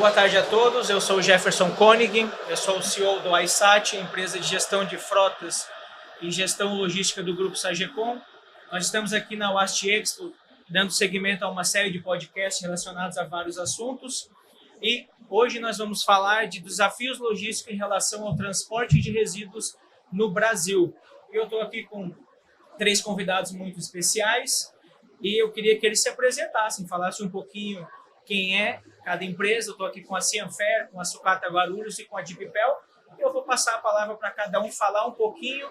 Boa tarde a todos, eu sou o Jefferson Koenig, eu sou o CEO do iSat, empresa de gestão de frotas e gestão logística do Grupo Sagecom. Nós estamos aqui na WAST Expo, dando seguimento a uma série de podcasts relacionados a vários assuntos. E hoje nós vamos falar de desafios logísticos em relação ao transporte de resíduos no Brasil. Eu estou aqui com 3 convidados muito especiais e eu queria que eles se apresentassem, falassem um pouquinho quem é cada empresa. Eu estou aqui com a Cianfer, com a Sucata Guarulhos e com a Dibpel. Eu vou passar a palavra para cada um falar um pouquinho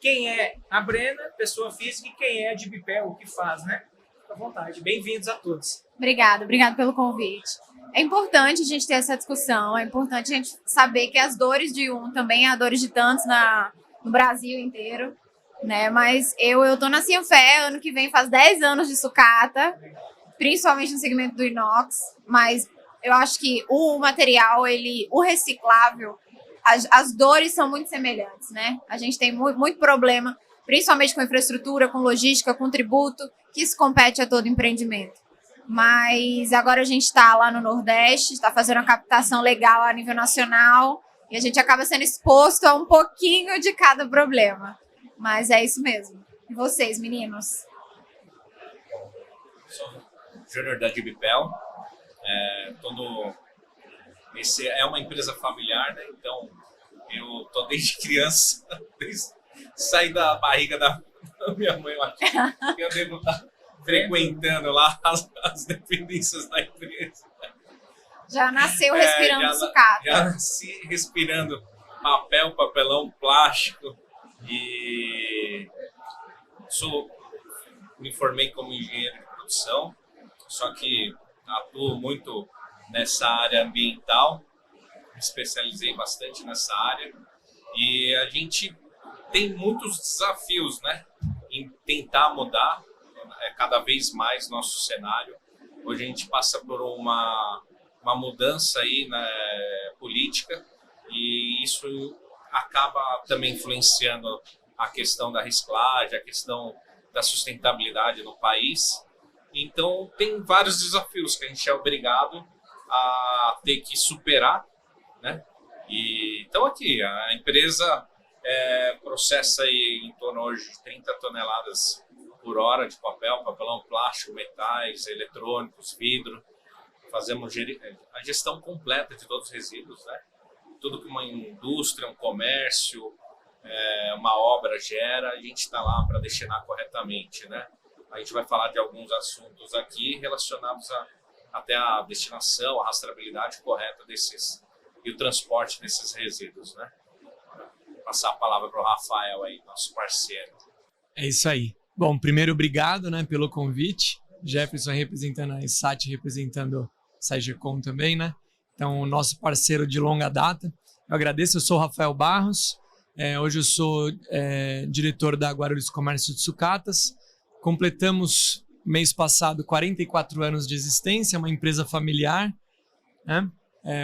quem é a Brena, pessoa física, e quem é a Dibpel, o que faz, né? Fica à vontade. Bem-vindos a todos. Obrigada pelo convite. É importante a gente ter essa discussão, é importante a gente saber que as dores de um também as dores de tantos no Brasil inteiro, né? Mas eu tô na Cianfer, ano que vem faz 10 anos de sucata, principalmente no segmento do inox, mas eu acho que o material, o reciclável, as dores são muito semelhantes, né? A gente tem muito problema, principalmente com infraestrutura, com logística, com tributo, que isso compete a todo empreendimento. Mas agora a gente está lá no Nordeste, está fazendo uma captação legal a nível nacional e a gente acaba sendo exposto a um pouquinho de cada problema. Mas é isso mesmo. E vocês, meninos? Sou Júnior da Dibpel. Esse é uma empresa familiar, né? Então eu tô desde criança, saí da barriga da minha mãe, eu acho que eu devo estar frequentando lá as dependências da empresa. Já nasceu respirando sucata. Já nasci respirando papelão, plástico e me formei como engenheiro de produção, só que atuo muito nessa área ambiental, me especializei bastante nessa área e a gente tem muitos desafios, né, em tentar mudar cada vez mais nosso cenário. Hoje a gente passa por uma mudança aí, né, política, e isso acaba também influenciando a questão da reciclagem, a questão da sustentabilidade no país. Então tem vários desafios que a gente é obrigado a ter que superar, né? E então aqui a empresa processa aí em torno hoje de 30 toneladas por hora de papelão, plástico, metais, eletrônicos, vidro. Fazemos a gestão completa de todos os resíduos, né? Tudo que uma indústria, um comércio, uma obra gera, a gente está lá para destinar corretamente, né? A gente vai falar de alguns assuntos aqui relacionados até a destinação, a rastreabilidade correta e o transporte desses resíduos, né? Vou passar a palavra para o Rafael aí, nosso parceiro. É isso aí. Bom, primeiro, obrigado, né, pelo convite. Jefferson representando a iSat, representando a Sagecom também, né? Então, o nosso parceiro de longa data. Eu agradeço, eu sou o Rafael Barros. Hoje eu sou diretor da Guarulhos Comércio de Sucatas. Completamos, mês passado, 44 anos de existência, uma empresa familiar, né?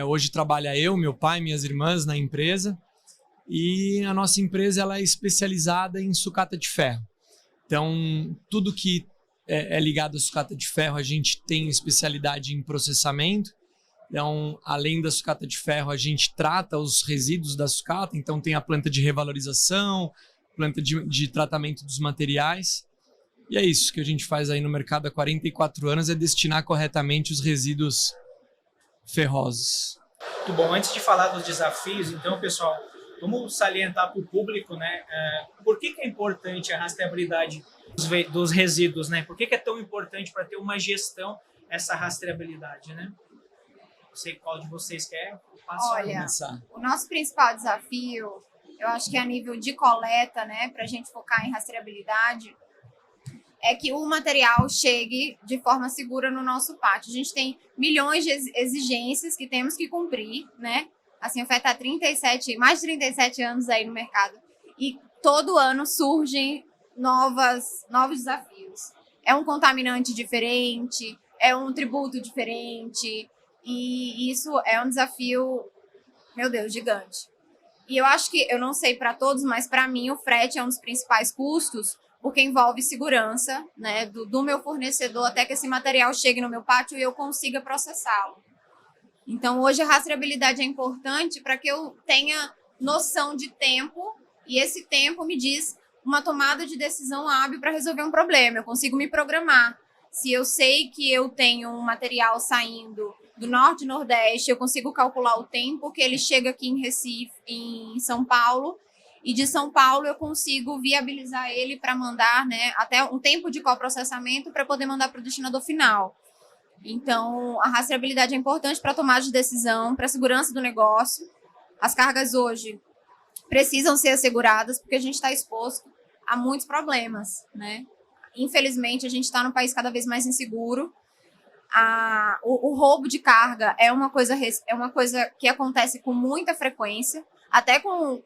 Hoje trabalha eu, meu pai, minhas irmãs na empresa. E a nossa empresa ela é especializada em sucata de ferro. Então, tudo que é ligado à sucata de ferro, a gente tem especialidade em processamento. Então, além da sucata de ferro, a gente trata os resíduos da sucata. Então, tem a planta de revalorização, planta de tratamento dos materiais. E é isso que a gente faz aí no mercado há 44 anos, é destinar corretamente os resíduos ferrosos. Muito bom. Antes de falar dos desafios, então, pessoal, vamos salientar para o público, né? Por que é importante a rastreabilidade dos resíduos, né? Por que é tão importante para ter uma gestão essa rastreabilidade, né? Não sei qual de vocês quer. Olha, o nosso principal desafio, eu acho que é a nível de coleta, né? Para a gente focar em rastreabilidade, é que o material chegue de forma segura no nosso pátio. A gente tem milhões de exigências que temos que cumprir, né? Assim, a Cianfer está mais de 37 anos aí no mercado e todo ano surgem novos desafios. É um contaminante diferente, é um tributo diferente e isso é um desafio, meu Deus, gigante. E eu acho que, eu não sei para todos, mas para mim o frete é um dos principais custos porque envolve segurança, né, do meu fornecedor até que esse material chegue no meu pátio e eu consiga processá-lo. Então, hoje a rastreabilidade é importante para que eu tenha noção de tempo e esse tempo me diz uma tomada de decisão hábil para resolver um problema. Eu consigo me programar. Se eu sei que eu tenho um material saindo do norte e nordeste, eu consigo calcular o tempo que ele chega aqui em Recife, em São Paulo, e de São Paulo eu consigo viabilizar ele para mandar, né, até um tempo de coprocessamento para poder mandar para o destinador final. Então, a rastreabilidade é importante para a tomada de decisão, para a segurança do negócio. As cargas hoje precisam ser asseguradas porque a gente está exposto a muitos problemas, né? Infelizmente, a gente está num país cada vez mais inseguro. O roubo de carga é uma coisa que acontece com muita frequência, até com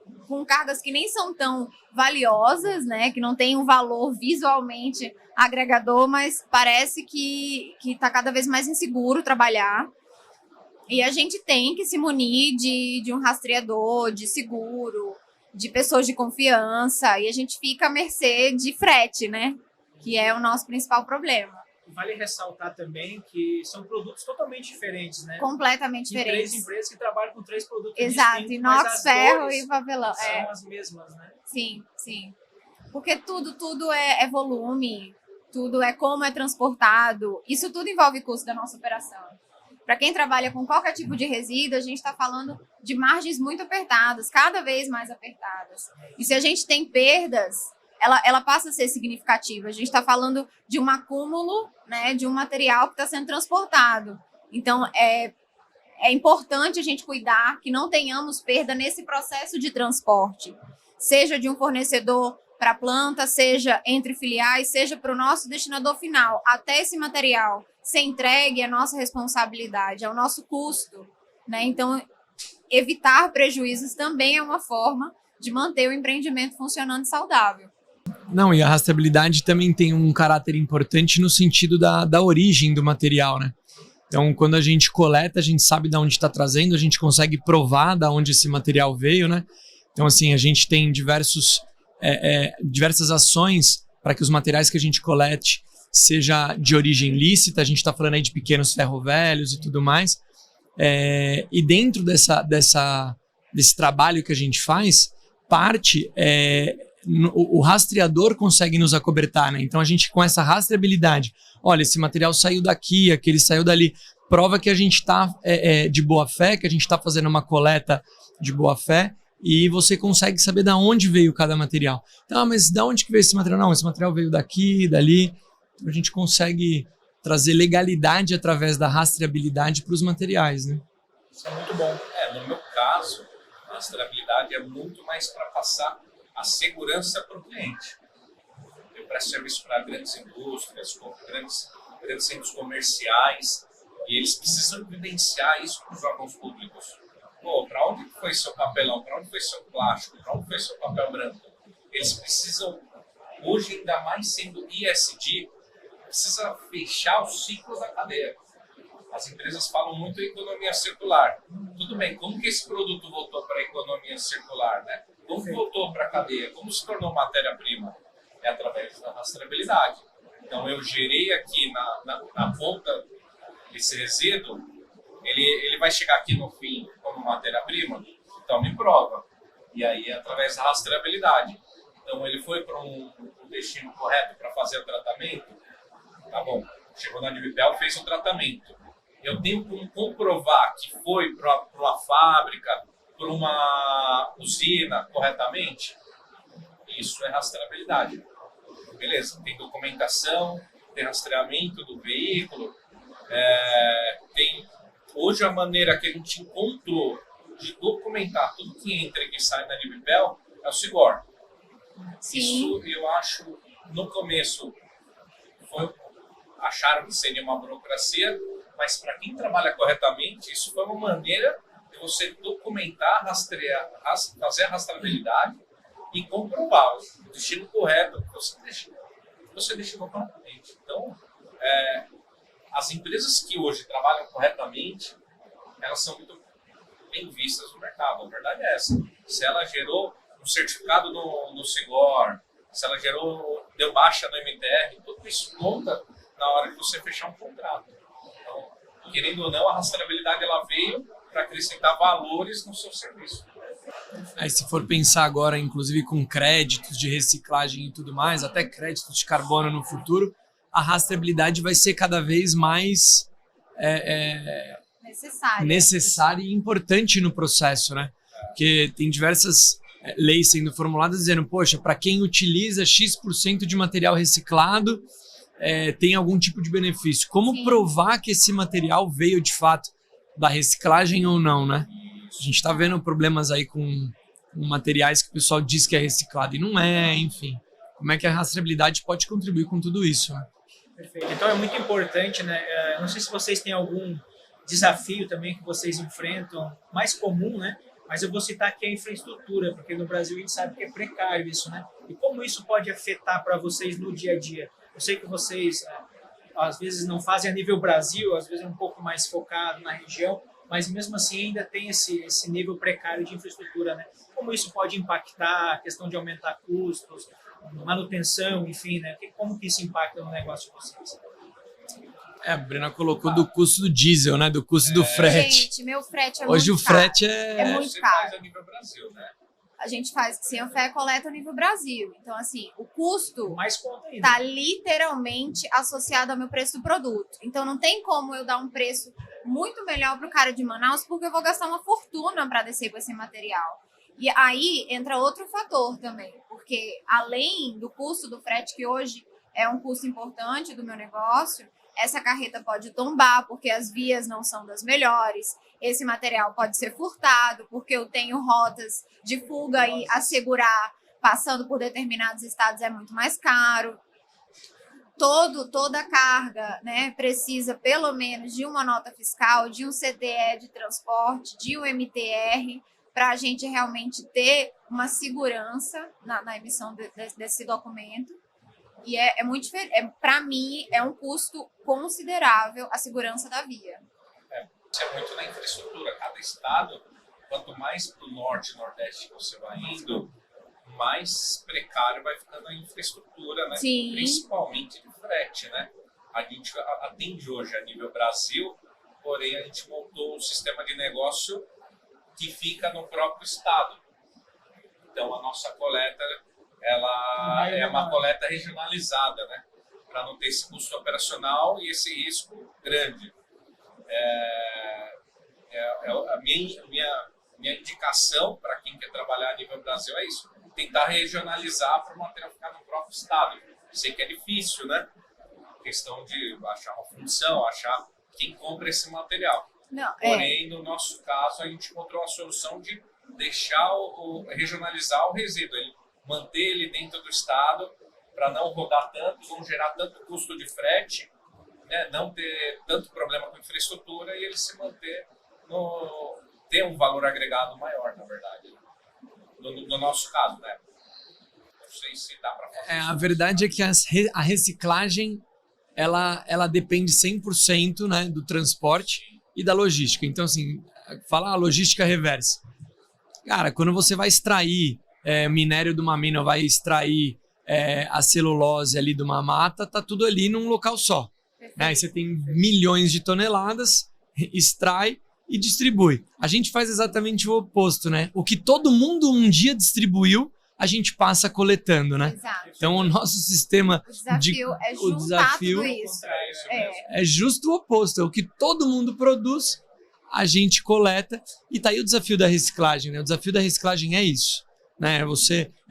cargas que nem são tão valiosas, né? Que não tem um valor visualmente agregador, mas parece que está cada vez mais inseguro trabalhar. E a gente tem que se munir de um rastreador, de seguro, de pessoas de confiança, e a gente fica à mercê de frete, né? Que é o nosso principal problema. Vale ressaltar também que são produtos totalmente diferentes, né? Completamente Tem diferentes. 3 empresas que trabalham com 3 produtos Exato, distintos, mas inox, as ferro dores e papelão. são as mesmas, né? Sim, sim. Porque tudo é volume, tudo é como é transportado. Isso tudo envolve custo da nossa operação. Para quem trabalha com qualquer tipo de resíduo, a gente está falando de margens muito apertadas, cada vez mais apertadas. E se a gente tem perdas, ela passa a ser significativa. A gente está falando de um acúmulo, né, de um material que está sendo transportado. Então, é importante a gente cuidar que não tenhamos perda nesse processo de transporte, seja de um fornecedor para a planta, seja entre filiais, seja para o nosso destinador final. Até esse material ser entregue é nossa responsabilidade, é o nosso custo, né? Então, evitar prejuízos também é uma forma de manter o empreendimento funcionando saudável. Não, e a rastreabilidade também tem um caráter importante no sentido da origem do material, né? Então, quando a gente coleta, a gente sabe de onde está trazendo, a gente consegue provar de onde esse material veio, né? Então, assim, a gente tem diversas ações para que os materiais que a gente colete seja de origem lícita. A gente está falando aí de pequenos ferrovelhos e tudo mais. E dentro desse trabalho que a gente faz, o rastreador consegue nos acobertar, né? Então a gente, com essa rastreabilidade, olha, esse material saiu daqui, aquele saiu dali, prova que a gente está de boa fé, que a gente está fazendo uma coleta de boa fé, e você consegue saber de onde veio cada material. Então, mas de onde que veio esse material? Não, esse material veio daqui, dali. Então, a gente consegue trazer legalidade através da rastreabilidade para os materiais, né? Isso é muito bom. No meu caso, a rastreabilidade é muito mais para passar a segurança para o cliente. Eu presto serviço para grandes indústrias, grandes centros comerciais, e eles precisam evidenciar isso para os órgãos públicos. Para onde foi seu papelão? Para onde foi seu plástico? Para onde foi seu papel branco? Eles precisam, hoje ainda mais sendo ISD, precisa fechar os ciclos da cadeia. As empresas falam muito em economia circular. Tudo bem, como que esse produto voltou para a economia circular, né? Como voltou para a cadeia? Como se tornou matéria-prima? É através da rastreabilidade. Então, eu gerei aqui na ponta esse resíduo, ele vai chegar aqui no fim como matéria-prima, então me prova. E aí, através da rastreabilidade. Então, ele foi para um destino correto para fazer o tratamento? Tá bom. Chegou na Advipel, fez o tratamento. Eu tenho como comprovar que foi para uma fábrica, para uma usina corretamente? Isso é rastreabilidade. Beleza, tem documentação, tem rastreamento do veículo, tem hoje a maneira que a gente encontrou de documentar tudo que entra e que sai na Advipel é o SIGOR. Sim. Isso eu acho, no começo, acharam que seria uma burocracia, mas para quem trabalha corretamente, isso foi uma maneira de você documentar, rastrear, fazer a rastreabilidade e comprovar o destino correto que você destinou corretamente. Então, as empresas que hoje trabalham corretamente, elas são muito bem vistas no mercado. A verdade é essa. Se ela gerou um certificado no SIGOR, se ela deu baixa no MTR, tudo isso conta na hora que você fechar um contrato. Então, querendo ou não, a rastreabilidade ela veio para acrescentar valores no seu serviço. Aí se for pensar agora, inclusive com créditos de reciclagem e tudo mais, até créditos de carbono no futuro, a rastreabilidade vai ser cada vez mais necessária e importante no processo, né? Porque tem diversas leis sendo formuladas dizendo, poxa, para quem utiliza X% de material reciclado, tem algum tipo de benefício. Como Sim. provar que esse material veio de fato da reciclagem ou não, né? A gente está vendo problemas aí com materiais que o pessoal diz que é reciclado e não é, enfim. Como é que a rastreabilidade pode contribuir com tudo isso, né? Perfeito. Então é muito importante, né? Não sei se vocês têm algum desafio também que vocês enfrentam, mais comum, né? Mas eu vou citar aqui a infraestrutura, porque no Brasil a gente sabe que é precário isso, né? E como isso pode afetar para vocês no dia a dia? Eu sei que vocês às vezes não fazem a nível Brasil, às vezes é um pouco mais focado na região, mas mesmo assim ainda tem esse nível precário de infraestrutura, né? Como isso pode impactar a questão de aumentar custos, manutenção, enfim, né? Como que isso impacta no negócio de vocês? A Brena colocou do custo do diesel, né? Do custo do frete. Gente, meu frete é Hoje muito o frete caro. é muito Você caro. faz a nível Brasil, né? A gente faz sem a fé coleta a nível Brasil. Então, assim, o custo Mais conta ainda. está literalmente associado ao meu preço do produto. Então, não tem como eu dar um preço muito melhor para o cara de Manaus, porque eu vou gastar uma fortuna para descer com esse material. E aí entra outro fator também, porque além do custo do frete, que hoje é um custo importante do meu negócio, essa carreta pode tombar porque as vias não são das melhores, esse material pode ser furtado porque eu tenho rotas de fuga e assegurar passando por determinados estados é muito mais caro. Toda a carga, né, precisa pelo menos de uma nota fiscal, de um CTE de transporte, de um MTR, para a gente realmente ter uma segurança na emissão desse documento. E é muito diferente. Para mim, é um custo considerável a segurança da via. Isso é muito na infraestrutura. Cada estado, quanto mais para o norte e nordeste você vai indo, mais precário vai ficando a infraestrutura, né? Sim. Principalmente de frete, né? A gente atende hoje a nível Brasil, porém a gente montou um sistema de negócio que fica no próprio estado. Então a nossa coleta ela é uma coleta regionalizada, né? Para não ter esse custo operacional e esse risco grande. A minha indicação para quem quer trabalhar a nível Brasil é isso: tentar regionalizar para o material ficar no próprio estado. Sei que é difícil, né? Questão de achar uma função, achar quem compra esse material. Não, Porém, no nosso caso, a gente encontrou a solução de deixar regionalizar o resíduo, manter ele dentro do estado para não rodar tanto, não gerar tanto custo de frete, né? Não ter tanto problema com infraestrutura e ele se manter ter um valor agregado maior, na verdade. No nosso caso, né? Não sei se dá para fazer isso. A verdade é que a reciclagem ela depende 100%, né, do transporte e da logística. Então, assim, falar a logística reversa. Cara, quando você vai extrair minério de uma mina, vai extrair a celulose ali de uma mata, tá tudo ali num local só. Né? Aí você tem milhões de toneladas, extrai e distribui. A gente faz exatamente o oposto, né? O que todo mundo um dia distribuiu, a gente passa coletando, né? Exato. Então o nosso sistema O desafio é juntar tudo isso. É isso mesmo. é justo o oposto, é o que todo mundo produz, a gente coleta, e tá aí o desafio da reciclagem, né? O desafio da reciclagem é isso, né?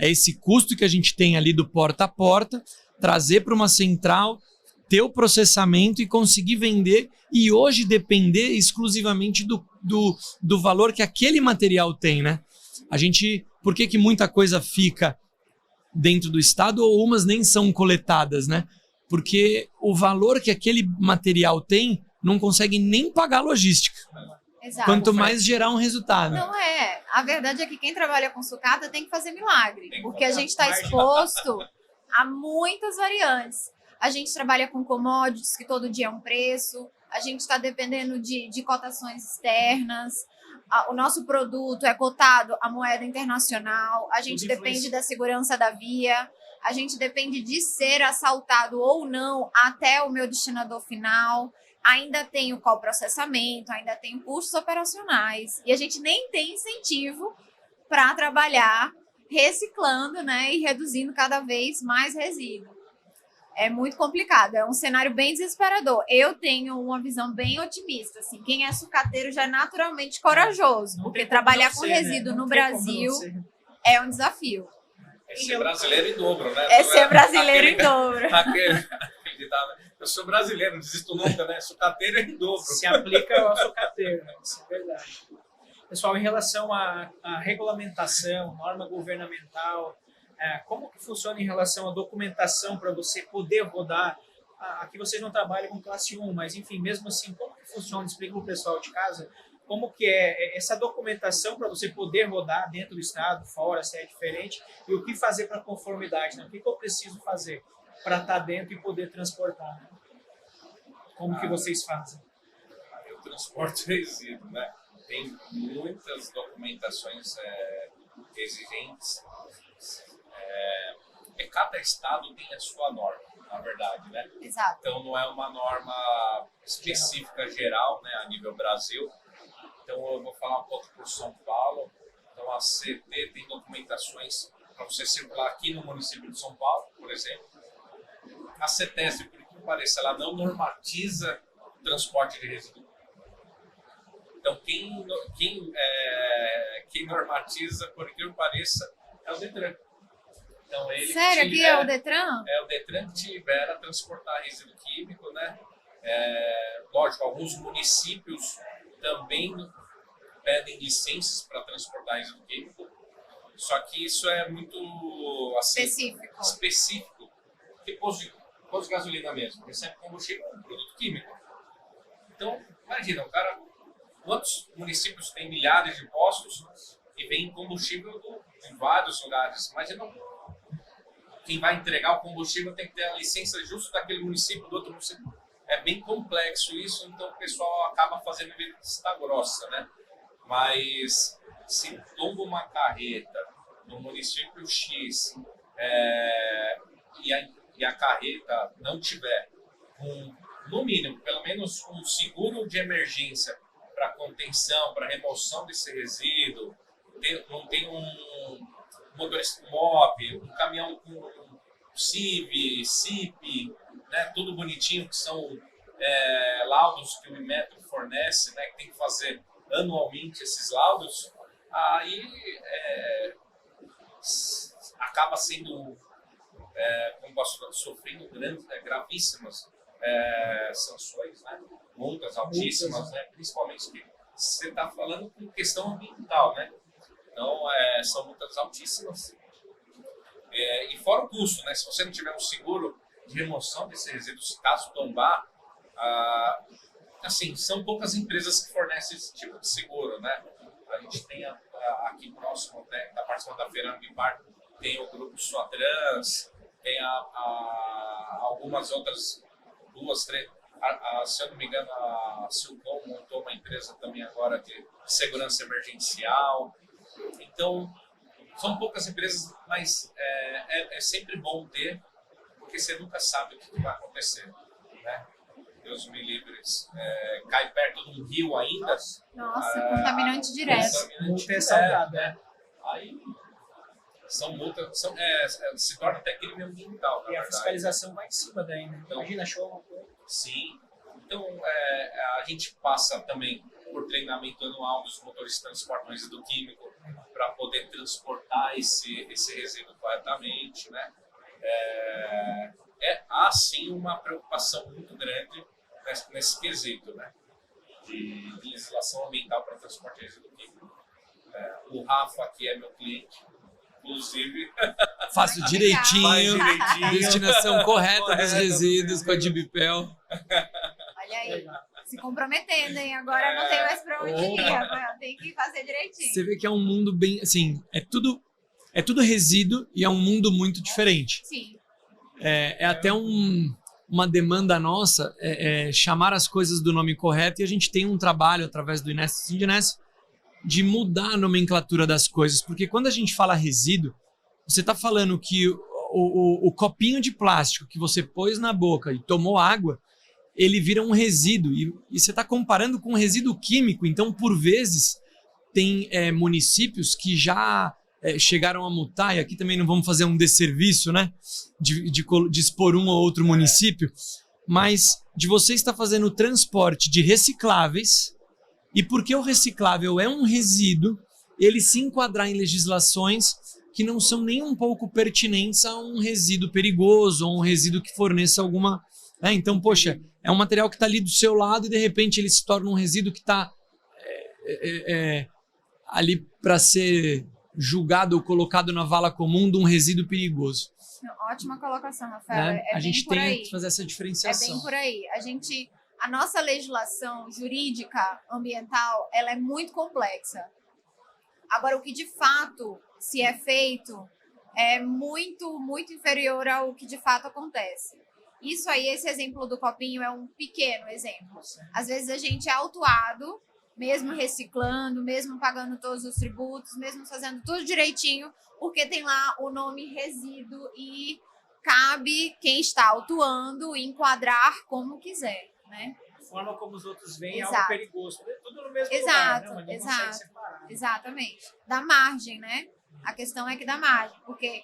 É esse custo que a gente tem ali do porta a porta, trazer para uma central, ter o processamento e conseguir vender, e hoje depender exclusivamente do valor que aquele material tem, né? Por que muita coisa fica dentro do estado ou umas nem são coletadas, né? Porque o valor que aquele material tem não consegue nem pagar a logística. Exato. Quanto mais gerar um resultado. Não é. A verdade é que quem trabalha com sucata tem que fazer milagre, Tem que porque a botar gente está margem. exposto a muitas variantes. A gente trabalha com commodities, que todo dia é um preço. A gente está dependendo de cotações externas. O nosso produto é cotado à moeda internacional. A gente depende da segurança da via. A gente depende de ser assaltado ou não até o meu destinador final. ainda tem o coprocessamento, ainda tem custos operacionais, e a gente nem tem incentivo para trabalhar reciclando, né, e reduzindo cada vez mais resíduo. É muito complicado, é um cenário bem desesperador. Eu tenho uma visão bem otimista, assim, quem é sucateiro já é naturalmente corajoso, Não porque tem como trabalhar não com ser, né? resíduo Não no tem como não Brasil ser. é um desafio. É ser brasileiro em dobro, né? É ser brasileiro em dobro. Aquele ditado, eu sou brasileiro, não desisto nunca, né? Sucateiro é em dobro. Se aplica ao sucateiro, né? Isso é verdade. Pessoal, em relação à regulamentação, norma governamental, como que funciona em relação à documentação para você poder rodar? Aqui vocês não trabalham com classe 1, mas enfim, mesmo assim, como que funciona? Explica para o pessoal de casa como que é essa documentação para você poder rodar dentro do estado, fora, se é diferente, e o que fazer para conformidade, né? O que eu preciso fazer para estar dentro e poder transportar, né? Como que vocês fazem? Eu transporto resíduo, né? Tem muitas documentações exigentes. E cada estado tem a sua norma, na verdade, né? Exato. Então não é uma norma específica geral, né, a nível Brasil. Então eu vou falar um pouco por São Paulo. Então a CT tem documentações para você circular aqui no município de São Paulo, por exemplo. A CETESB, por que pareça, ela não normatiza o transporte de resíduo. Então quem normatiza, por que pareça, é o Detran. Então, ele Sério, aqui é o Detran? É o Detran que te libera transportar resíduo químico, né? Lógico, alguns municípios também pedem licenças para transportar resíduo químico, só que isso é muito assim, específico. Porque posto de gasolina mesmo, recebe combustível com produto químico. Então, imagina, o cara, quantos municípios têm milhares de postos e vem combustível em vários lugares? Imagina, quem vai entregar o combustível tem que ter a licença justo daquele município, do outro município. É bem complexo isso, então o pessoal acaba fazendo vista grossa, né? Mas se tomba uma carreta no município X e a carreta não tiver no mínimo, pelo menos um seguro de emergência para contenção, para remoção desse resíduo, não tem um motorista MOP, um caminhão com CIV, CIP, né, tudo bonitinho, que são laudos que o Inmetro fornece, né, que tem que fazer anualmente esses laudos, aí acaba sendo, sofrendo gravíssimas sanções, né, multas altíssimas, né, principalmente que você está falando com questão ambiental, né? Então, são multas altíssimas. E fora o custo, né? Se você não tiver um seguro de remoção desses resíduos, caso tombar, assim, são poucas empresas que fornecem esse tipo de seguro, né? A gente tem aqui próximo, né, da parte da feira Ambipar, tem o grupo Suatrans, tem algumas outras, 2, 3, se eu não me engano, a Silcom montou uma empresa também agora de segurança emergencial. Então, são poucas empresas, mas é sempre bom ter, porque você nunca sabe o que vai acontecer, né? Deus me livre, cai perto de um rio ainda. Nossa, contaminante direto. Multa é salgada, né? Aí são multas, se torna até crime ambiental. E a fiscalização vai em cima daí, né? Então, imagina, show. Sim. Então, a gente passa também por treinamento anual dos motoristas que transportam resíduo químico para poder transportar esse resíduo corretamente, né? Há sim uma preocupação muito grande nesse quesito, né? De legislação ambiental para transporte de resíduo químico. O Rafa, que é meu cliente, inclusive, Faço direitinho, destinação correta dos resíduos com a Dibipel. Olha aí, se comprometendo, hein? Agora não tem mais pra onde ir, agora tem que fazer direitinho. Você vê que é um mundo bem, assim, é tudo resíduo e é um mundo muito diferente. Sim. É até uma demanda nossa chamar as coisas do nome correto, e a gente tem um trabalho através do Inés e Sindinés de mudar a nomenclatura das coisas, porque quando a gente fala resíduo, você está falando que o copinho de plástico que você pôs na boca e tomou água, ele vira um resíduo. E você está comparando com um resíduo químico. Então, por vezes, tem municípios que já chegaram a multar, e aqui também não vamos fazer um desserviço, né? De expor um ou outro município, mas de você estar fazendo o transporte de recicláveis, e porque o reciclável é um resíduo, ele se enquadrar em legislações que não são nem um pouco pertinentes a um resíduo perigoso, ou um resíduo que forneça alguma... Então, poxa, é um material que está ali do seu lado e de repente ele se torna um resíduo que está ali para ser julgado ou colocado na vala comum de um resíduo perigoso. Ótima colocação, Rafael. A gente tem que fazer essa diferenciação. É bem por aí. A nossa legislação jurídica ambiental, ela é muito complexa. Agora, o que de fato se é feito é muito, muito inferior ao que de fato acontece. Isso aí, esse exemplo do copinho é um pequeno exemplo. Às vezes a gente é autuado, mesmo reciclando, mesmo pagando todos os tributos, mesmo fazendo tudo direitinho, porque tem lá o nome resíduo e cabe quem está autuando enquadrar como quiser, né? A forma como os outros veem é Exato. algo perigoso. Tudo no mesmo Exato, lugar, né? exato. Separar. Exatamente. Dá margem, né? A questão é que dá margem, porque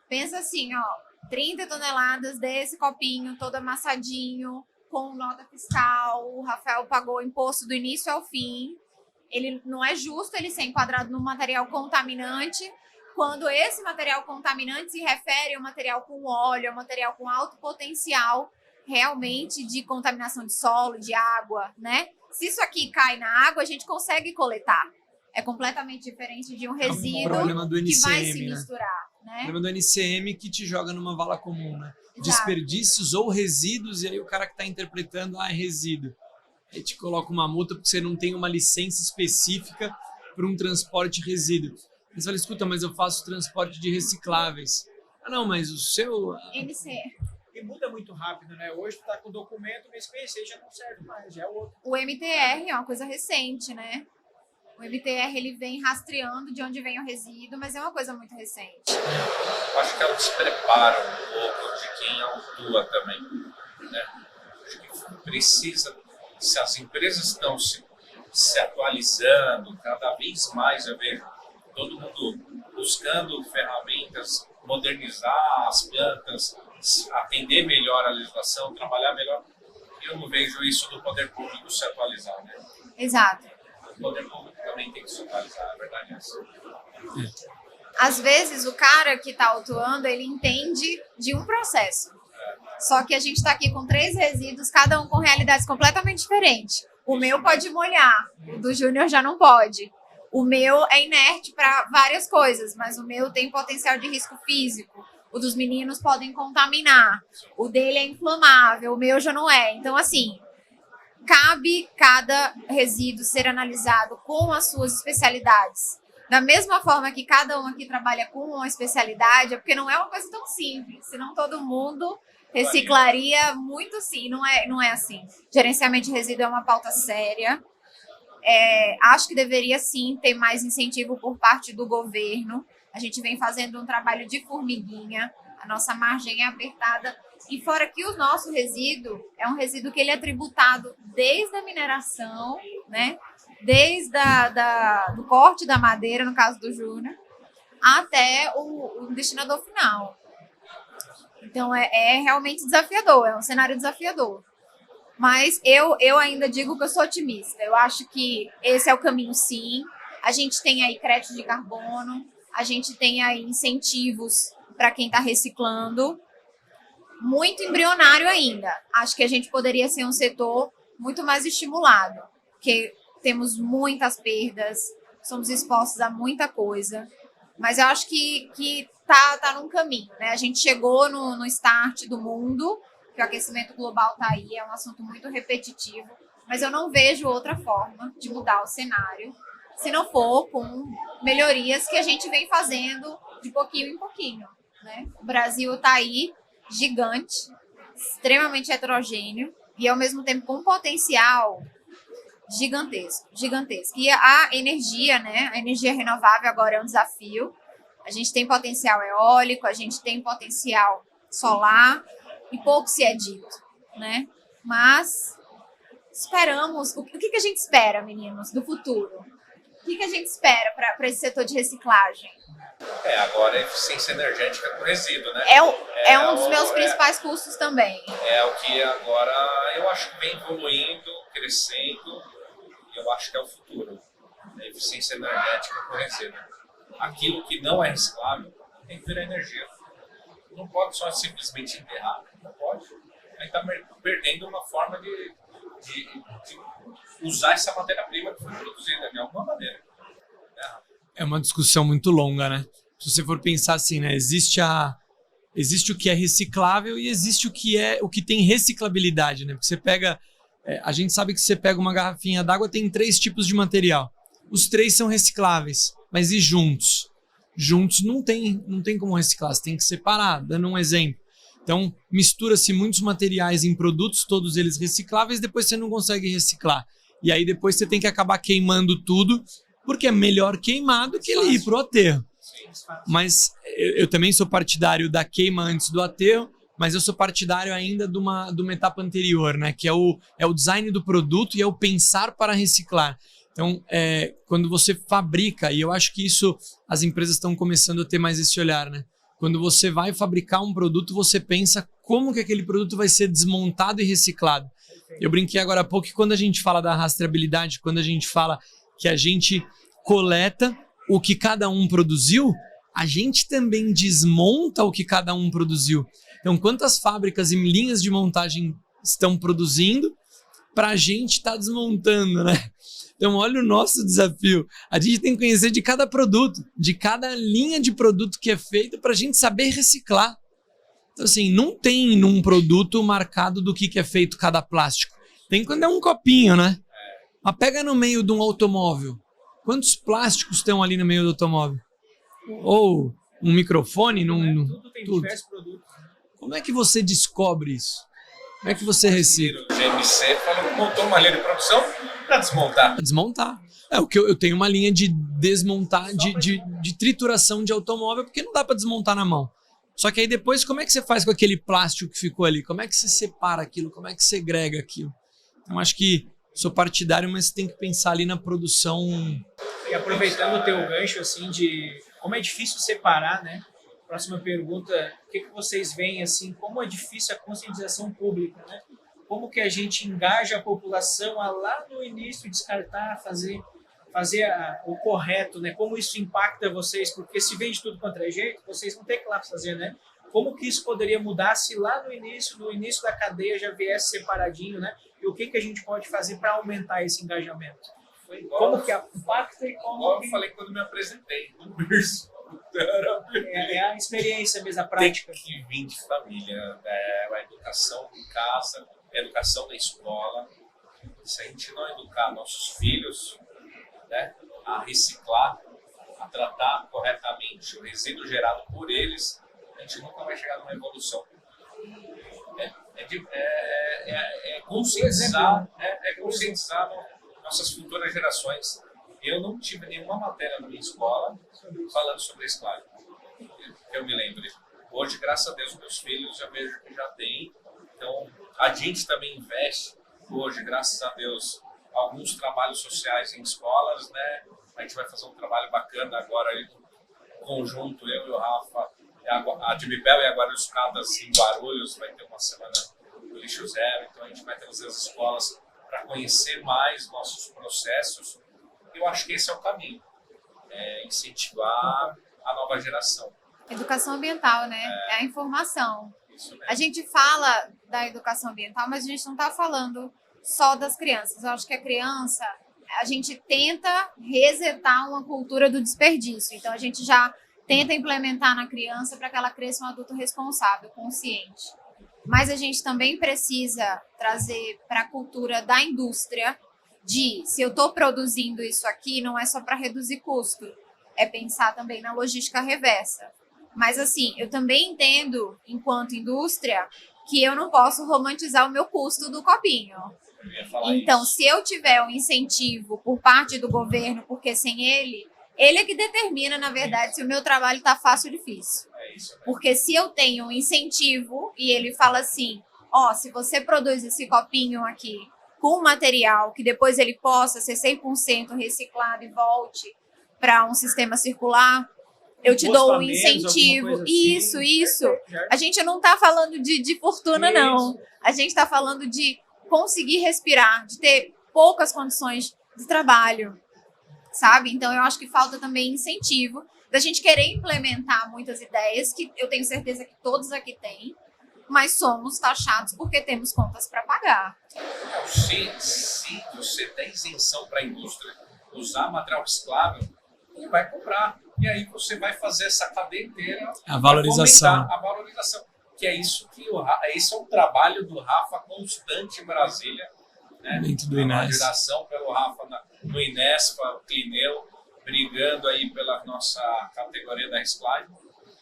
pensa assim, ó, 30 toneladas desse copinho todo amassadinho, com nota fiscal, o Rafael pagou o imposto do início ao fim. Ele não é justo ele ser enquadrado num material contaminante, quando esse material contaminante se refere a um material com óleo, a um material com alto potencial realmente de contaminação de solo, de água, né? Se isso aqui cai na água, a gente consegue coletar. É completamente diferente de um resíduo que vai se misturar, né? O problema do NCM que te joga numa vala comum, né? Exato. Desperdícios ou resíduos, e aí o cara que está interpretando, é resíduo. Aí te coloca uma multa porque você não tem uma licença específica para um transporte de resíduo. Aí você fala, escuta, mas eu faço transporte de recicláveis. Ah, não, mas o seu... NC. E muda muito rápido, né? Hoje tu tá com o documento, mês que vem já não serve mais, já é outro. O MTR é uma coisa recente, né? O MTR, ele vem rastreando de onde vem o resíduo, mas é uma coisa muito recente. Eu acho que é o despreparo um pouco de quem autua também, né? Acho que precisa, se as empresas estão se atualizando, cada vez mais eu vejo todo mundo buscando ferramentas, modernizar as plantas, atender melhor a legislação, trabalhar melhor. Eu não vejo isso do poder público se atualizar, né? Exato. O poder público também tem que se atualizar, a verdade é essa. Às vezes, o cara que está autuando, ele entende de um processo. Só que a gente está aqui com 3 resíduos, cada um com realidades completamente diferentes. O meu pode molhar, o do Júnior já não pode. O meu é inerte para várias coisas, mas o meu tem potencial de risco físico. O dos meninos podem contaminar. O dele é inflamável, o meu já não é. Então, assim, cabe cada resíduo ser analisado com as suas especialidades. Da mesma forma que cada um aqui trabalha com uma especialidade, é porque não é uma coisa tão simples, senão todo mundo reciclaria muito sim, não é assim. Gerenciamento de resíduo é uma pauta séria. Acho que deveria sim ter mais incentivo por parte do governo. A gente vem fazendo um trabalho de formiguinha, a nossa margem é apertada. E fora que o nosso resíduo é um resíduo que ele é tributado desde a mineração, né? Desde do corte da madeira, no caso do Júnior, até o destinador final. Então, é realmente desafiador, é um cenário desafiador. Mas eu ainda digo que eu sou otimista. Eu acho que esse é o caminho, sim. A gente tem aí crédito de carbono, a gente tem aí incentivos para quem está reciclando. Muito embrionário ainda. Acho que a gente poderia ser um setor muito mais estimulado, porque temos muitas perdas, somos expostos a muita coisa, mas eu acho que tá num caminho, né? A gente chegou no start do mundo, que o aquecimento global tá aí, é um assunto muito repetitivo, mas eu não vejo outra forma de mudar o cenário, se não for com melhorias que a gente vem fazendo de pouquinho em pouquinho, né? O Brasil tá aí, gigante, extremamente heterogêneo e ao mesmo tempo com um potencial gigantesco. E a energia, né? A energia renovável agora é um desafio. A gente tem potencial eólico, a gente tem potencial solar e pouco se é dito, né? mas esperamos... O que a gente espera, meninos, do futuro? O que a gente espera para esse setor de reciclagem? Agora a eficiência energética com resíduo, né? É um dos meus principais custos também. É o que agora eu acho que vem evoluindo, crescendo, e eu acho que é o futuro. A eficiência energética com resíduo. Aquilo que não é reciclável tem que virar energia. Não pode só simplesmente enterrar, não pode. Aí está perdendo uma forma de usar essa matéria-prima que foi produzida de alguma maneira. É uma discussão muito longa, né? Se você for pensar assim, né? Existe o que é reciclável e existe o que tem reciclabilidade, né? Porque você pega... a gente sabe que você pega uma garrafinha d'água, tem 3 tipos de material. Os 3 são recicláveis, mas e juntos? Juntos não tem como reciclar, você tem que separar, dando um exemplo. Então, mistura-se muitos materiais em produtos, todos eles recicláveis, depois você não consegue reciclar. E aí depois você tem que acabar queimando tudo, porque é melhor queimar do que ele ir para o aterro. Mas eu também sou partidário da queima antes do aterro, mas eu sou partidário ainda de uma etapa anterior, né? Que é o design do produto e é o pensar para reciclar. Então, quando você fabrica, e eu acho que isso as empresas estão começando a ter mais esse olhar, né? Quando você vai fabricar um produto, você pensa como que aquele produto vai ser desmontado e reciclado. Eu brinquei agora há pouco que quando a gente fala da rastreabilidade, quando a gente fala que a gente coleta o que cada um produziu, a gente também desmonta o que cada um produziu. Então, quantas fábricas e linhas de montagem estão produzindo para a gente estar desmontando, né? Então, olha o nosso desafio. A gente tem que conhecer de cada produto, de cada linha de produto que é feita para a gente saber reciclar. Então, assim, não tem num produto marcado do que é feito cada plástico. Tem quando é um copinho, né? Mas pega no meio de um automóvel. Quantos plásticos estão ali no meio do automóvel? Ou um microfone? Tudo tem tudo. diversos produtos. Como é que você descobre isso? Como é que você recicla? O GMC falou que montou uma linha de produção para desmontar. Desmontar. O que eu tenho uma linha de desmontar, de trituração de automóvel, porque não dá para desmontar na mão. Só que aí depois, como é que você faz com aquele plástico que ficou ali? Como é que você separa aquilo? Como é que você segrega aquilo? Então, acho que sou partidário, mas você tem que pensar ali na produção. E aproveitando o teu gancho, assim, de como é difícil separar, né? Próxima pergunta, o que vocês veem, assim, como é difícil a conscientização pública, né? Como que a gente engaja a população a lá no início descartar, fazer o correto, né? Como isso impacta vocês? Porque se vende tudo quanto é jeito, vocês vão ter que lá fazer, né? Como que isso poderia mudar se lá no início da cadeia já viesse separadinho, né? E o que a gente pode fazer para aumentar esse engajamento? Foi igual, Como que impacta e como igual que... eu falei quando me apresentei no berço. É a experiência mesmo, a prática. Tem que vir de família, a educação em casa, a educação na escola. Se a gente não educar nossos filhos, né, a reciclar, a tratar corretamente o resíduo gerado por eles, a gente nunca vai chegar numa evolução. Conscientizar nossas futuras gerações. Eu não tive nenhuma matéria na minha escola falando sobre reciclagem, que eu me lembre. Hoje, graças a Deus, meus filhos já vejo que já tem. Então, a gente também investe hoje, graças a Deus, alguns trabalhos sociais em escolas, né? A gente vai fazer um trabalho bacana agora aí, conjunto, eu e o Rafa, a Admibel e a Guarulhos Caldas em Guarulhos, vai ter uma semana do lixo zero, então a gente vai trazer as escolas para conhecer mais nossos processos. Eu acho que esse é o caminho, incentivar a nova geração. Educação ambiental, né? É a informação. Isso mesmo. A gente fala da educação ambiental, mas a gente não está falando só das crianças. Eu acho que a criança, a gente tenta resetar uma cultura do desperdício. Então, a gente já tenta implementar na criança para que ela cresça um adulto responsável, consciente. Mas a gente também precisa trazer para a cultura da indústria se eu estou produzindo isso aqui, não é só para reduzir custo, é pensar também na logística reversa. Mas, assim, eu também entendo, enquanto indústria, que eu não posso romantizar o meu custo do copinho. Então, se eu tiver um incentivo por parte do governo, porque sem ele é que determina, na verdade, se o meu trabalho está fácil ou difícil. Porque se eu tenho um incentivo e ele fala assim, ó, se você produz esse copinho aqui com material que depois ele possa ser 100% reciclado e volte para um sistema circular, eu te Imposto dou a um menos, incentivo. alguma coisa assim. Isso. Já- A gente não está falando de fortuna, não. Isso. A gente está falando de conseguir respirar, de ter poucas condições de trabalho, sabe? Então, eu acho que falta também incentivo da gente querer implementar muitas ideias, que eu tenho certeza que todos aqui têm, mas somos taxados porque temos contas para pagar. Se você der isenção para a indústria usar material reciclável, ele vai comprar. E aí você vai fazer essa cadeia inteira. A valorização. Vai fomentar a valorização. Que é isso que esse é o trabalho do Rafa constante em Brasília. Né? Dentro do A Inés. validação pelo Rafa no Inespa, Clineu, brigando aí pela nossa categoria da reciclagem,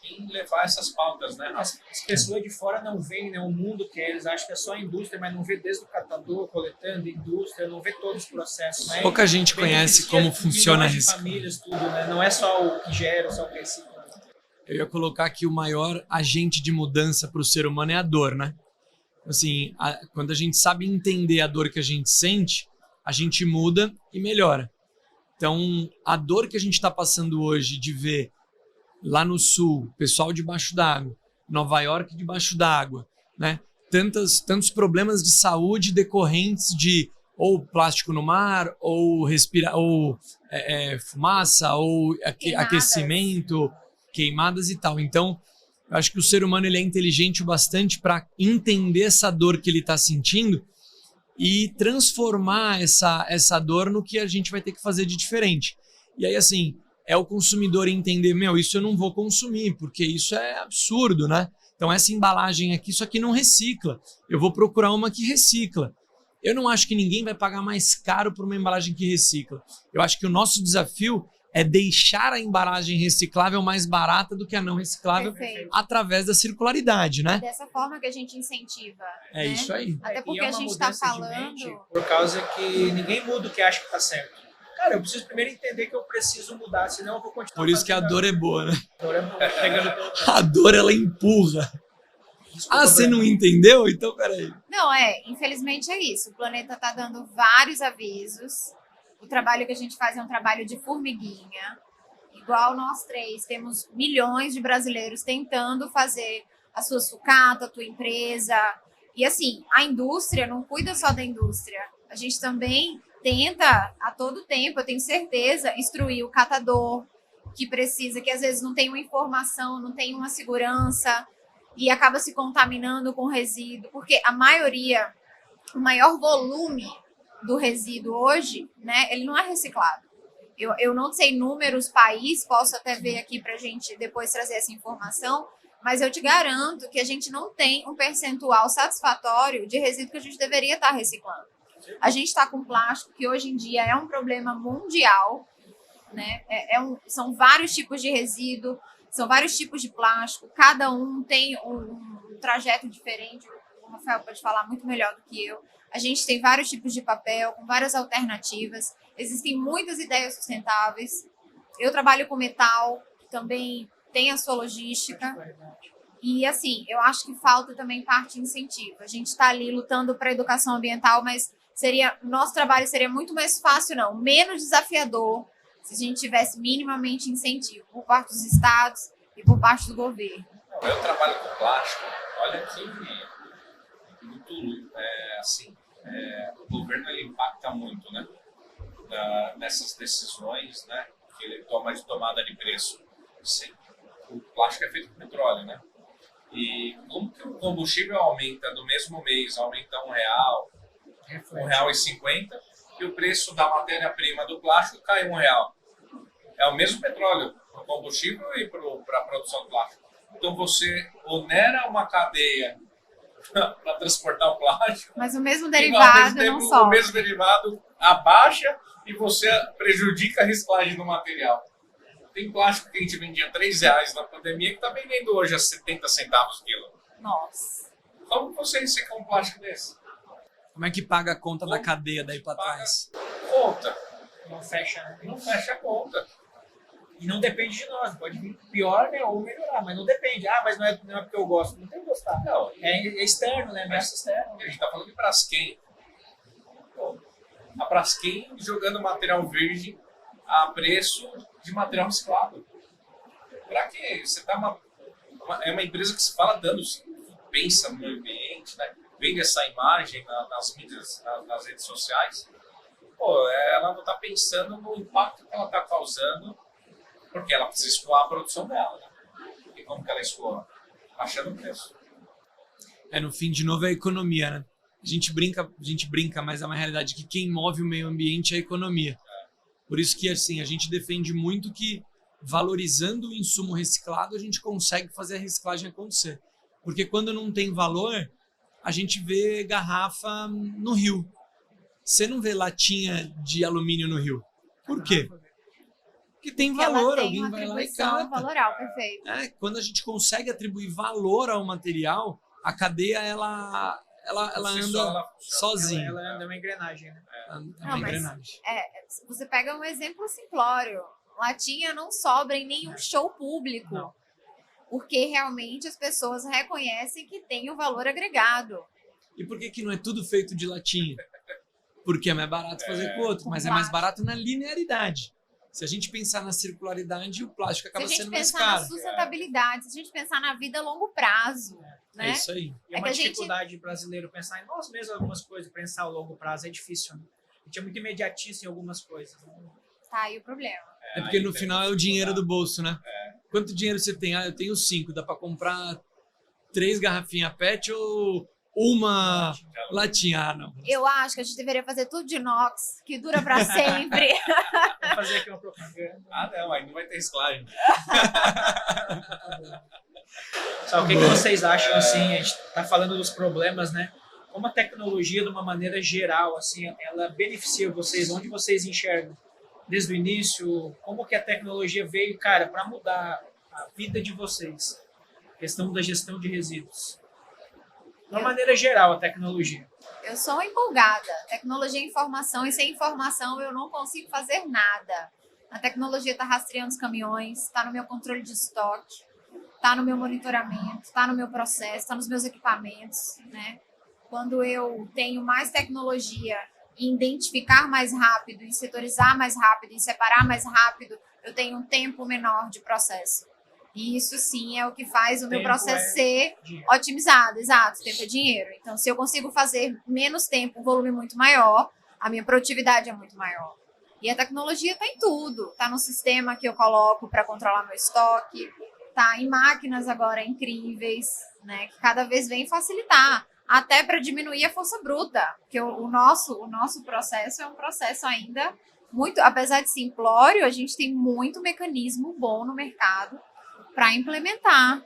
em levar essas pautas, né, Rafa? As pessoas de fora não veem, né, o mundo que é, eles acham que é só a indústria, mas não vê desde o catador, coletando, indústria, não vê todos os processos. Né? Pouca gente conhece como funciona a milhões de reciclagem. famílias, tudo, né? Não é só o que gera, só o que recicla. Eu ia colocar que o maior agente de mudança para o ser humano é a dor, né? Assim, quando a gente sabe entender a dor que a gente sente, a gente muda e melhora. Então, a dor que a gente está passando hoje de ver lá no sul, pessoal debaixo d'água, Nova York debaixo d'água, né? Tantos problemas de saúde decorrentes de ou plástico no mar, ou fumaça, ou aquecimento, queimadas e tal. Então, eu acho que o ser humano ele é inteligente o bastante para entender essa dor que ele está sentindo e transformar essa dor no que a gente vai ter que fazer de diferente. E aí, assim, é o consumidor entender, isso eu não vou consumir, porque isso é absurdo, né? Então, essa embalagem aqui, isso aqui não recicla. Eu vou procurar uma que recicla. Eu não acho que ninguém vai pagar mais caro por uma embalagem que recicla. Eu acho que o nosso desafio é deixar a embalagem reciclável mais barata do que a não reciclável. Perfeito. Através da circularidade, né? Dessa forma que a gente incentiva. É né? isso aí. Até E porque é a uma gente está mudança de falando. mente, por causa que ninguém muda o que acha que está certo. Cara, eu preciso primeiro entender que eu preciso mudar, senão eu vou continuar. Por isso que a dor é boa, né? A dor é boa, pegando pelo pé. A dor, ela empurra. Desculpa, Você não Breno. entendeu? Então, peraí. Não, infelizmente é isso. O planeta está dando vários avisos. O trabalho que a gente faz é um trabalho de formiguinha. Igual nós três, temos milhões de brasileiros tentando fazer a sua sucata, a tua empresa. E assim, a indústria não cuida só da indústria. A gente também tenta, a todo tempo, eu tenho certeza, instruir o catador que precisa, que às vezes não tem uma informação, não tem uma segurança e acaba se contaminando com resíduo. Porque a maioria, o maior volume do resíduo hoje, né, ele não é reciclado. Eu não sei números, país, posso até ver aqui para a gente depois trazer essa informação, mas eu te garanto que a gente não tem um percentual satisfatório de resíduo que a gente deveria estar reciclando. A gente está com plástico, que hoje em dia é um problema mundial, né? São vários tipos de resíduo, são vários tipos de plástico, cada um tem um trajeto diferente, o Rafael pode falar muito melhor do que eu. A gente tem vários tipos de papel, com várias alternativas. Existem muitas ideias sustentáveis. Eu trabalho com metal, que também tem a sua logística. E, assim, eu acho que falta também parte de incentivo. A gente está ali lutando para a educação ambiental, mas nosso trabalho seria muito mais fácil, menos desafiador, se a gente tivesse minimamente incentivo por parte dos estados e por parte do governo. Eu trabalho com plástico. Olha que muito, o governo ele impacta muito, né? Nessas decisões, né, que ele toma de tomada de preço. O plástico é feito com petróleo, né? E como que o combustível aumenta no mesmo mês, aumenta R$1,50 e o preço da matéria-prima do plástico cai R$1. É o mesmo petróleo para o combustível e para a produção do plástico. Então você onera uma cadeia para transportar o plástico. Mas o mesmo E, derivado ao mesmo tempo, não sobe. o mesmo derivado abaixa e você prejudica a reciclagem do material. Tem plástico que a gente vendia R$3 na pandemia que está vendendo hoje a 70 centavos o quilo. Nossa. Como você recicla um plástico desse? Como é que paga a conta da Como cadeia daí para paga? trás? Conta. Não fecha, né? Não fecha a conta. E não depende de nós, pode vir pior, né, ou melhorar, mas não depende. Ah, mas não é porque eu gosto, não tem que gostar. Não, É externo, né, ameaça externa. a gente tá falando de Braskem. Pô, a Braskem jogando material virgem a preço de material reciclado. Para quê? Você tá é uma empresa que se fala tanto, pensa no meio ambiente, né? Vende essa imagem nas mídias, nas redes sociais. Pô, ela não está pensando no impacto que ela está causando, porque ela precisa escoar a produção dela. Né? E como que ela escoa? Baixando o preço. No fim, de novo, é a economia, né? A gente brinca, mas é uma realidade que quem move o meio ambiente é a economia. Por isso que, assim, a gente defende muito que, valorizando o insumo reciclado, a gente consegue fazer a reciclagem acontecer. Porque quando não tem valor, a gente vê garrafa no rio. Você não vê latinha de alumínio no rio. Por quê? Porque tem valor, alguém vai lá e cata. Valoral, perfeito. Quando a gente consegue atribuir valor ao material, a cadeia ela anda sozinha. Ela anda uma engrenagem, né? Não, mas você pega um exemplo simplório. Latinha não sobra em nenhum show público. Não. Porque realmente as pessoas reconhecem que tem o valor agregado. E por que não é tudo feito de latinha? Porque é mais barato fazer com o outro, mas é mais barato na linearidade. Se a gente pensar na circularidade, o plástico acaba sendo mais caro. Se a gente pensar caro. na sustentabilidade, se a gente pensar na vida a longo prazo, né? É isso aí. E é uma dificuldade brasileiro pensar em nós mesmos algumas coisas, pensar a longo prazo é difícil, né? A gente é muito imediatista em algumas coisas. Né? Tá aí o problema. É porque no final é o dinheiro do bolso, né? Quanto dinheiro você tem? Eu tenho 5. Dá pra comprar 3 garrafinhas PET ou uma latinha? Não. Eu acho que a gente deveria fazer tudo de inox, que dura pra sempre. Vou fazer aqui uma propaganda. Não, aí não vai ter reciclagem. Só o que vocês acham, assim, a gente tá falando dos problemas, né? Como a tecnologia, de uma maneira geral, assim, ela beneficia vocês, onde vocês enxergam? Desde o início, como que a tecnologia veio, cara, para mudar a vida de vocês? A questão da gestão de resíduos. De uma maneira geral, a tecnologia. Eu sou empolgada. Tecnologia é informação, e sem informação eu não consigo fazer nada. A tecnologia está rastreando os caminhões, está no meu controle de estoque, está no meu monitoramento, está no meu processo, está nos meus equipamentos, né? Quando eu tenho mais tecnologia em identificar mais rápido, em setorizar mais rápido, em separar mais rápido, eu tenho um tempo menor de processo. E isso sim é o que faz o meu processo ser otimizado. Exato, tempo é dinheiro. Então, se eu consigo fazer menos tempo, um volume muito maior, a minha produtividade é muito maior. E a tecnologia está em tudo. Está no sistema que eu coloco para controlar meu estoque, está em máquinas agora incríveis, né, que cada vez vem facilitar. Até para diminuir a força bruta, porque o nosso processo é um processo ainda muito, apesar de simplório, a gente tem muito mecanismo bom no mercado para implementar,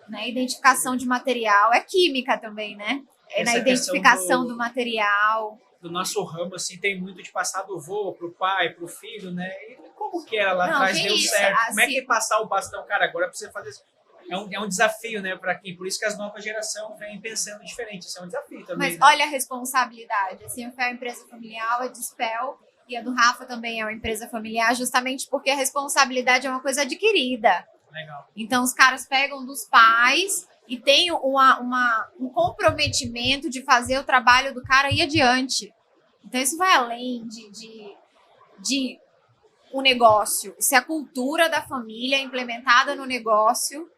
né? Identificação de material, é química também, né? É na identificação do material. Do nosso ramo, assim, tem muito de passar do vô pro pai, pro filho, né? E como que era lá atrás, deu certo? Assim, como é que é passar o bastão? Cara, agora precisa fazer isso. É um desafio, né, para quem. Por isso que as novas gerações vêm pensando diferente. Isso é um desafio também. Mas né? olha a responsabilidade. Assim, a FEA é uma empresa familiar, a Dispel e a do Rafa também é uma empresa familiar, justamente porque a responsabilidade é uma coisa adquirida. Legal. Então, os caras pegam dos pais e tem um comprometimento de fazer o trabalho do cara ir adiante. Então, isso vai além de um negócio. Isso é a cultura da família implementada no negócio.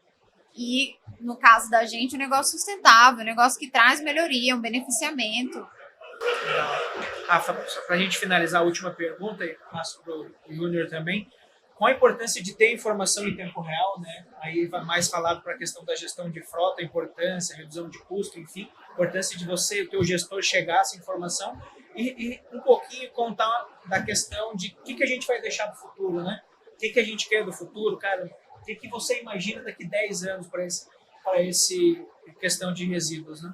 E, no caso da gente, um negócio sustentável, um negócio que traz melhoria, um beneficiamento. Legal. Rafa, para a gente finalizar a última pergunta, e passo para o Júnior também, qual a importância de ter informação em tempo real, né? Aí vai mais falado para a questão da gestão de frota, importância, redução de custo, enfim, importância de você, o teu gestor, chegar a essa informação e um pouquinho contar da questão de o que a gente vai deixar para o futuro, né? O que a gente quer do futuro, cara? O que você imagina daqui 10 anos para esse questão de resíduos, né?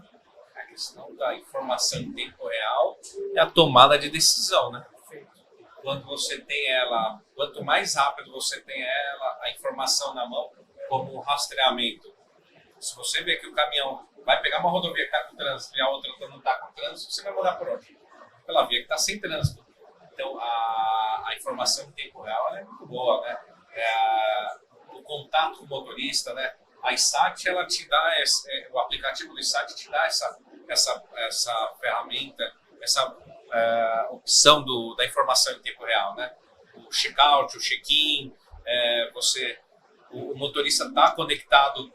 A questão da informação em tempo real é a tomada de decisão, né? Perfeito. Quando você tem ela, quanto mais rápido você tem ela, a informação na mão, como o rastreamento. Se você vê que o caminhão vai pegar uma rodovia que está com trânsito e a outra não está com trânsito, você vai mandar por onde? Pela via que está sem trânsito. Então, a informação em tempo real é muito boa, né? o contato com o motorista, né? A iSat, ela te dá, o aplicativo do iSat te dá essa ferramenta, essa opção da informação em tempo real, né? O check-out, o check-in, o motorista está conectado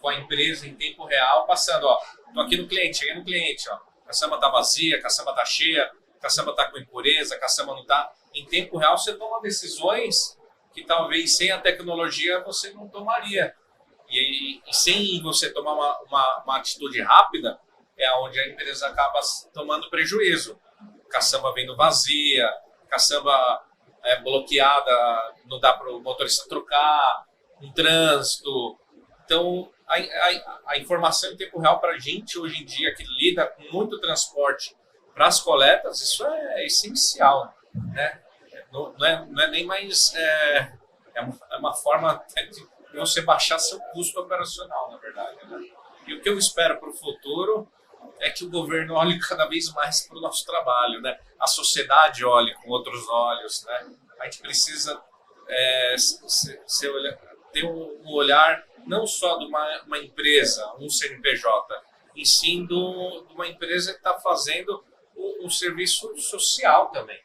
com a empresa em tempo real, passando, ó, tô aqui no cliente, cheguei no cliente, ó, a caçamba tá vazia, a caçamba tá cheia, a caçamba tá com impureza, a caçamba não tá. Em tempo real você toma decisões que talvez sem a tecnologia você não tomaria. E sem você tomar uma atitude rápida, é onde a empresa acaba tomando prejuízo. Caçamba vindo vazia, caçamba bloqueada, não dá para o motorista trocar, um trânsito. Então, a informação em tempo real para a gente, hoje em dia, que lida com muito transporte para as coletas, isso é essencial, né? Não é nem mais... É uma forma até de você baixar seu custo operacional, na verdade, né? E o que eu espero para o futuro é que o governo olhe cada vez mais para o nosso trabalho, né? A sociedade olhe com outros olhos, né? A gente precisa ter um olhar não só de uma empresa, um CNPJ, e sim de uma empresa que está fazendo um serviço social também,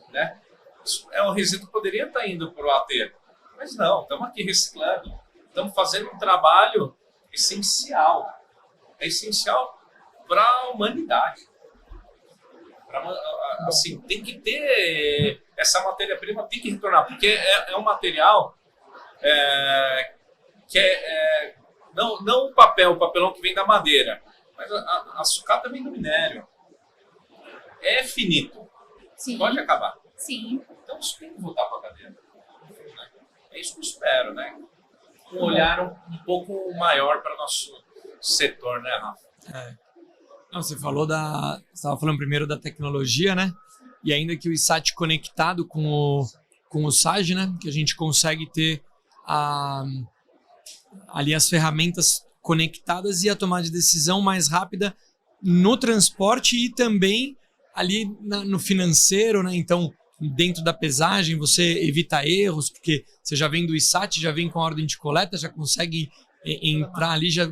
né? Isso é um resíduo que poderia estar indo para o aterro, mas não, estamos aqui reciclando, estamos fazendo um trabalho essencial, para a humanidade. Assim, tem que ter essa matéria-prima, tem que retornar, porque é um material que não o papelão que vem da madeira, mas a sucata vem do minério. É finito. Sim. Pode acabar. Sim. Então isso tem que voltar para a cadeia. É isso que eu espero, né? Um olhar um pouco maior para o nosso setor, né, Rafa? Não, você estava falando primeiro da tecnologia, né? E ainda que o iSat conectado com o SAG, né? Que a gente consegue ter ali as ferramentas conectadas e a tomada de decisão mais rápida no transporte e também ali no financeiro, né? Então, dentro da pesagem, você evita erros, porque você já vem do iSat, já vem com a ordem de coleta, já consegue entrar ali, já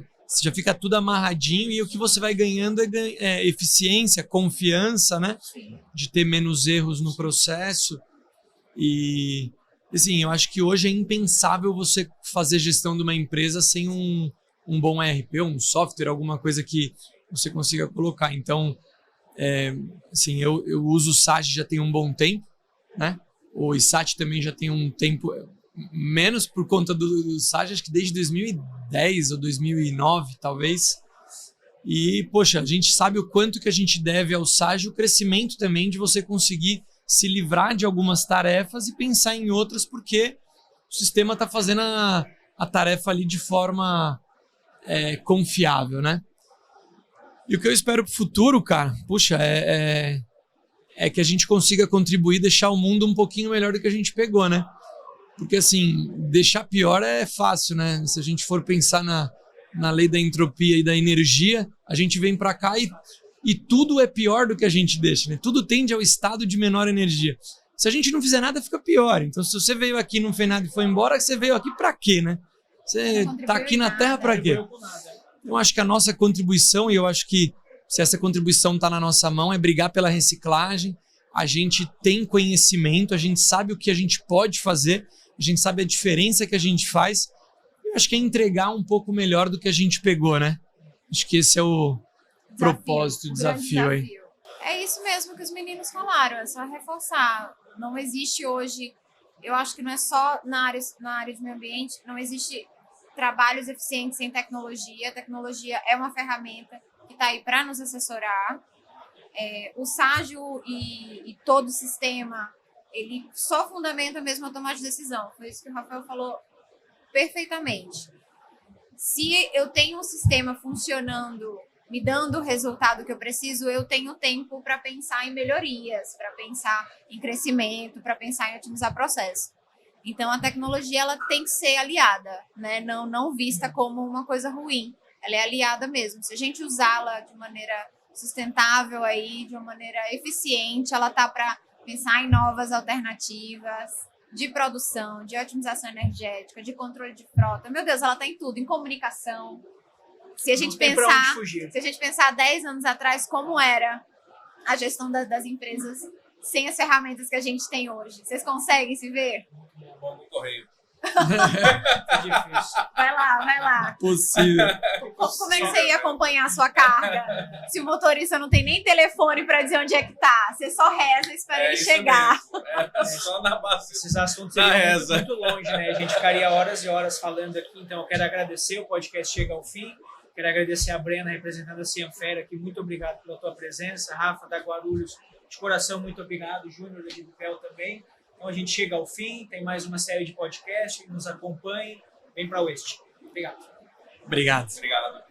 fica tudo amarradinho e o que você vai ganhando é eficiência, confiança, né? De ter menos erros no processo. E, assim, eu acho que hoje é impensável você fazer gestão de uma empresa sem um bom ERP, um software, alguma coisa que você consiga colocar. Então, assim, eu uso o SAG já tem um bom tempo, né? O iSat também já tem um tempo, menos por conta do SAG, acho que desde 2010 ou 2009, talvez. E, poxa, a gente sabe o quanto que a gente deve ao SAG, o crescimento também de você conseguir se livrar de algumas tarefas e pensar em outras, porque o sistema está fazendo a tarefa ali de forma confiável, né? E o que eu espero pro futuro, cara, puxa, é que a gente consiga contribuir e deixar o mundo um pouquinho melhor do que a gente pegou, né? Porque, assim, deixar pior é fácil, né? Se a gente for pensar na lei da entropia e da energia, a gente vem para cá e tudo é pior do que a gente deixa, né? Tudo tende ao estado de menor energia. Se a gente não fizer nada, fica pior. Então, se você veio aqui, não fez nada e foi embora, você veio aqui para quê, né? Você tá aqui na Terra para quê? Eu acho que a nossa contribuição, e eu acho que se essa contribuição está na nossa mão, é brigar pela reciclagem. A gente tem conhecimento, a gente sabe o que a gente pode fazer, a gente sabe a diferença que a gente faz. Eu acho que é entregar um pouco melhor do que a gente pegou, né? Acho que esse é o propósito, o desafio aí. É isso mesmo que os meninos falaram, é só reforçar. Não existe hoje, eu acho que não é só na área de meio ambiente, não existe trabalhos eficientes sem tecnologia. A tecnologia é uma ferramenta que está aí para nos assessorar. O ságio e todo o sistema, ele só fundamenta mesmo a tomada de decisão. Foi isso que o Rafael falou perfeitamente. Se eu tenho um sistema funcionando, me dando o resultado que eu preciso, eu tenho tempo para pensar em melhorias, para pensar em crescimento, para pensar em otimizar processo. Então, a tecnologia ela tem que ser aliada, né? Não vista como uma coisa ruim. Ela é aliada mesmo. Se a gente usá-la de maneira sustentável, aí, de uma maneira eficiente, ela tá para pensar em novas alternativas, de produção, de otimização energética, de controle de frota. Meu Deus, ela está em tudo, em comunicação. Se a gente Não tem pra onde fugir. Se a gente pensar 10 anos atrás, como era a gestão das empresas sem as ferramentas que a gente tem hoje? Vocês conseguem se ver? Vamos no correio. É difícil. Vai lá. Possível. Como é que você ia acompanhar a sua carga? Se o motorista não tem nem telefone para dizer onde é que tá, você só reza e espera ele isso chegar. mesmo. É só na base. Esses assuntos Da seriam reza. muito longe, né? A gente ficaria horas e horas falando aqui, então eu quero agradecer, o podcast chega ao fim. Quero agradecer a Brena, representando a Cianfera, aqui, muito obrigado pela tua presença. Rafa, da Guarulhos, de coração, muito obrigado. Júnior, da Gibupel também. Então a gente chega ao fim, tem mais uma série de podcasts, nos acompanhem, vem para o Oeste. Obrigado. Obrigado. Obrigado.